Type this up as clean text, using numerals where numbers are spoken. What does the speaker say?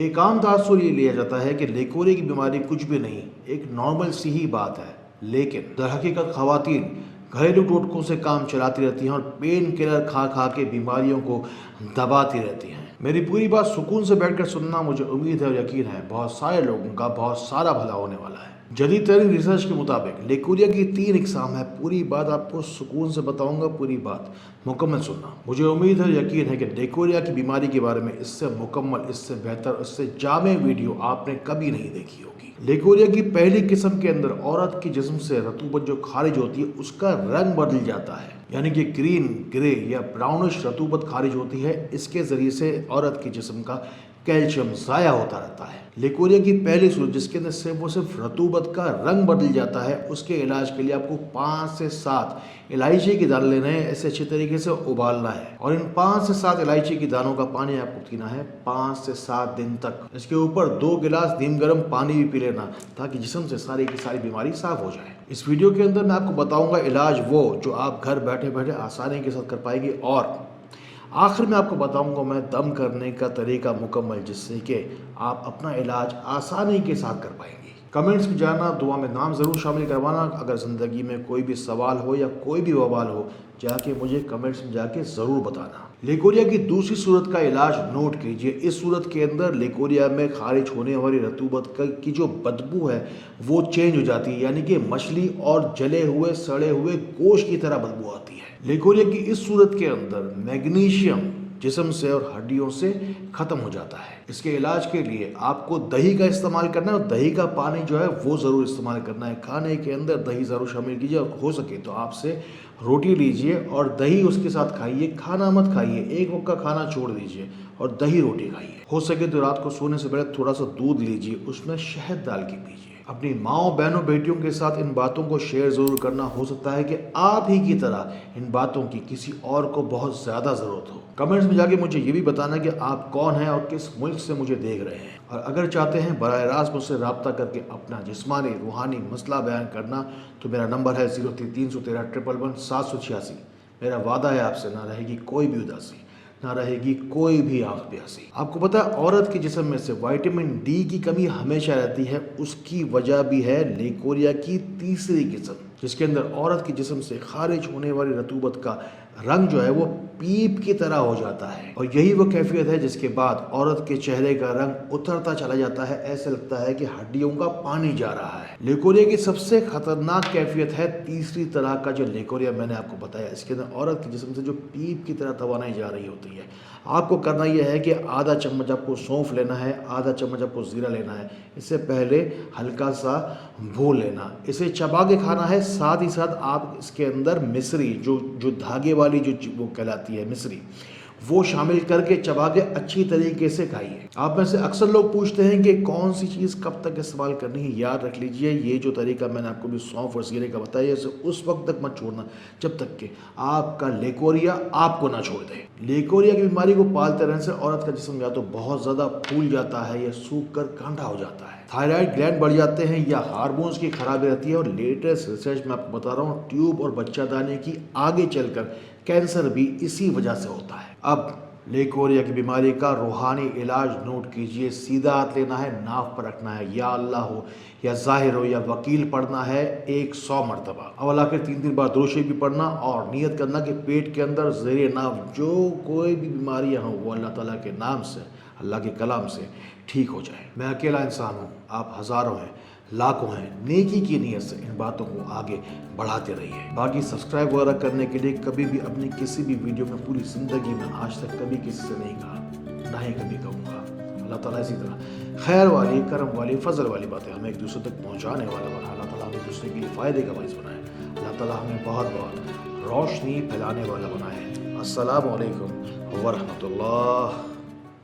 एक आम तासुर ये लिया जाता है कि लेकोरिया की बीमारी कुछ भी नहीं, एक नॉर्मल सी ही बात है, लेकिन दरहकीकत खवातीन घरेलू टोटकों से काम चलाती रहती हैं और पेन किलर खा खा के बीमारियों को दबाती रहती हैं। मेरी पूरी बात सुकून से बैठकर सुनना, मुझे उम्मीद है और यकीन है बहुत सारे लोगों का बहुत सारा भला होने वाला है। जदीद तरीन रिसर्च के मुताबिक लेकोरिया की 3 इकसाम है। पूरी बात आपको सुकून से बताऊंगा, पूरी बात मुकम्मल सुनना। मुझे उम्मीद है, यकीन है कि लेकोरिया की बीमारी के बारे में इससे मुकम्मल, इससे बेहतर, इससे जामे वीडियो आपने कभी नहीं देखी होगी। लेकोरिया की पहली किस्म के अंदर औरत के जिस्म से रतूबत जो खारिज होती है उसका रंग बदल जाता है, यानी कि ग्रीन, ग्रे या ब्राउनिश रतूबत खारिज होती है। इसके जरिए से औरत के जिस्म का कैल्शियम ज़ाया होता रहता है। लेकोरिया की पहली सूरत जिसके अंदर सिर्फ रतूबत का रंग बदल जाता है, उसके इलाज के लिए आपको 5 से 7 इलायची के दाने लेने हैं, ऐसे अच्छे तरीके से उबालना है और इन 5 से 7 इलायची के दानों का पानी आपको पीना है 5 से 7 दिन तक। इसके ऊपर 2 गिलास नीम गर्म पानी भी पी लेना, ताकि जिस्म से सारी की सारी बीमारी साफ हो जाए। इस वीडियो के अंदर मैं आपको बताऊंगा इलाज वो जो आप घर बैठे बैठे आसानी के साथ कर पाएंगे, और आखिर में आपको बताऊंगा मैं दम करने का तरीका मुकम्मल, जिससे कि आप अपना इलाज आसानी के साथ कर पाएंगे। कमेंट्स में जाना, दुआ में नाम ज़रूर शामिल करवाना। अगर ज़िंदगी में कोई भी सवाल हो या कोई भी बवाल हो, जाके मुझे कमेंट्स में जाके ज़रूर बताना। लेकोरिया की दूसरी सूरत का इलाज नोट कीजिए। इस सूरत के अंदर लेकोरिया में खारिज होने वाली रतूबत की जो बदबू है वो चेंज हो जाती है, यानी कि मछली और जले हुए सड़े हुए गोश्त की तरह बदबू आती है। लेकोरिया की इस सूरत के अंदर मैग्नीशियम जिस्म से और हड्डियों से ख़त्म हो जाता है। इसके इलाज के लिए आपको दही का इस्तेमाल करना है और दही का पानी जो है वो ज़रूर इस्तेमाल करना है। खाने के अंदर दही ज़रूर शामिल कीजिए और हो सके तो आपसे रोटी लीजिए और दही उसके साथ खाइए। खाना मत खाइए, एक वक्त का खाना छोड़ दीजिए और दही रोटी खाइए। हो सके तो रात को सोने से पहले थोड़ा सा दूध लीजिए, उसमें शहद डाल के पीजिए। अपनी माओ, बहनों, बेटियों के साथ इन बातों को शेयर ज़रूर करना। हो सकता है कि आप ही की तरह इन बातों की किसी और को बहुत ज़्यादा ज़रूरत हो। कमेंट्स में जाके मुझे ये भी बताना कि आप कौन हैं और किस मुल्क से मुझे देख रहे हैं। और अगर चाहते हैं बराह रास्त मुझसे रब्ता करके अपना जिस्मानी रूहानी मसला बयान करना, तो मेरा नंबर है 0313 111 786। मेरा वादा है आपसे, ना रहेगी कोई भी उदासी, ना रहेगी कोई भी आंख प्यासी। आपको पता है औरत के जिस्म में से विटामिन डी की कमी हमेशा रहती है। उसकी वजह भी है लेकोरिया की तीसरी किस्म, जिसके अंदर औरत के जिस्म से खारिज होने वाली रतूबत का रंग जो है वो पीप की तरह हो जाता है। और यही वो कैफियत है जिसके बाद औरत के चेहरे का रंग उतरता चला जाता है। ऐसे लगता है कि हड्डियों का पानी जा रहा है। लेकोरिया की सबसे खतरनाक कैफियत है तीसरी तरह का जो लेकोरिया मैंने आपको बताया। इसके अंदर औरत के जिस्म से जो पीप की तरह तवानाई जा रही होती है। आपको करना यह है कि आधा चम्मच आपको सौंफ लेना है, आधा चम्मच आपको ज़ीरा लेना है। इससे पहले हल्का सा भून लेना, इसे चबा के खाना है। साथ ही साथ आप इसके अंदर मिश्री जो धागे वाली जो वो कहलाती है मिश्री, वो शामिल करके चबा के अच्छी तरीके से खाइए। आप में से अक्सर लोग पूछते हैं कि कौन सी चीज़ कब तक इस्तेमाल करनी है। याद रख लीजिए, ये जो तरीका मैंने आपको भी सौंफ और जीरे का बताया, इसे उस वक्त तक मत छोड़ना जब तक कि आपका लेकोरिया आपको ना छोड़ दे। लेकोरिया की बीमारी को पालते रहने से औरत का जिस्म या तो बहुत ज़्यादा फूल जाता है या सूख कर कांटा हो जाता है, थायराइड ग्लैंड बढ़ जाते हैं या हार्मोन्स की खराबी रहती है। और लेटेस्ट रिसर्च में आपको बता रहा हूँ, ट्यूब और बच्चादानी की आगे चलकर कैंसर भी इसी वजह से होता है। अब लेकोरिया की बीमारी का रूहानी इलाज नोट कीजिए। सीधा हाथ लेना है, नाव पर रखना है, या अल्लाह हो या ज़ाहिर हो या वकील पढ़ना है 100 मरतबा। अवल आखिर 3 बार दुरूद शरीफ भी पढ़ना और नियत करना कि पेट के अंदर ज़ेरे नाव जो कोई भी बीमारियाँ हों वो अल्लाह ताला के नाम से, अल्लाह के कलाम से ठीक हो जाए। मैं अकेला इंसान हूँ, आप हज़ारों हैं, लाखों हैं। नेकी की नीयत से इन बातों को आगे बढ़ाते रहिए। बाकी सब्सक्राइब वगैरह करने के लिए कभी भी अपनी किसी भी वीडियो में पूरी ज़िंदगी में आज तक कभी किसी से नहीं कहा, ना ही कभी कहूँगा। अल्लाह ताला इसी तरह खैर वाली, करम वाली, फजल वाली बातें हमें एक दूसरे तक पहुँचाने वाला बना। अल्लाह ताला हमें दूसरे के लिए फ़ायदे का बाइस बनाए। अल्लाह ताला हमें बहुत बहुत रोशनी फैलाने वाला बनाए। अस्सलामु अलैकुम व रहमतुल्लाह।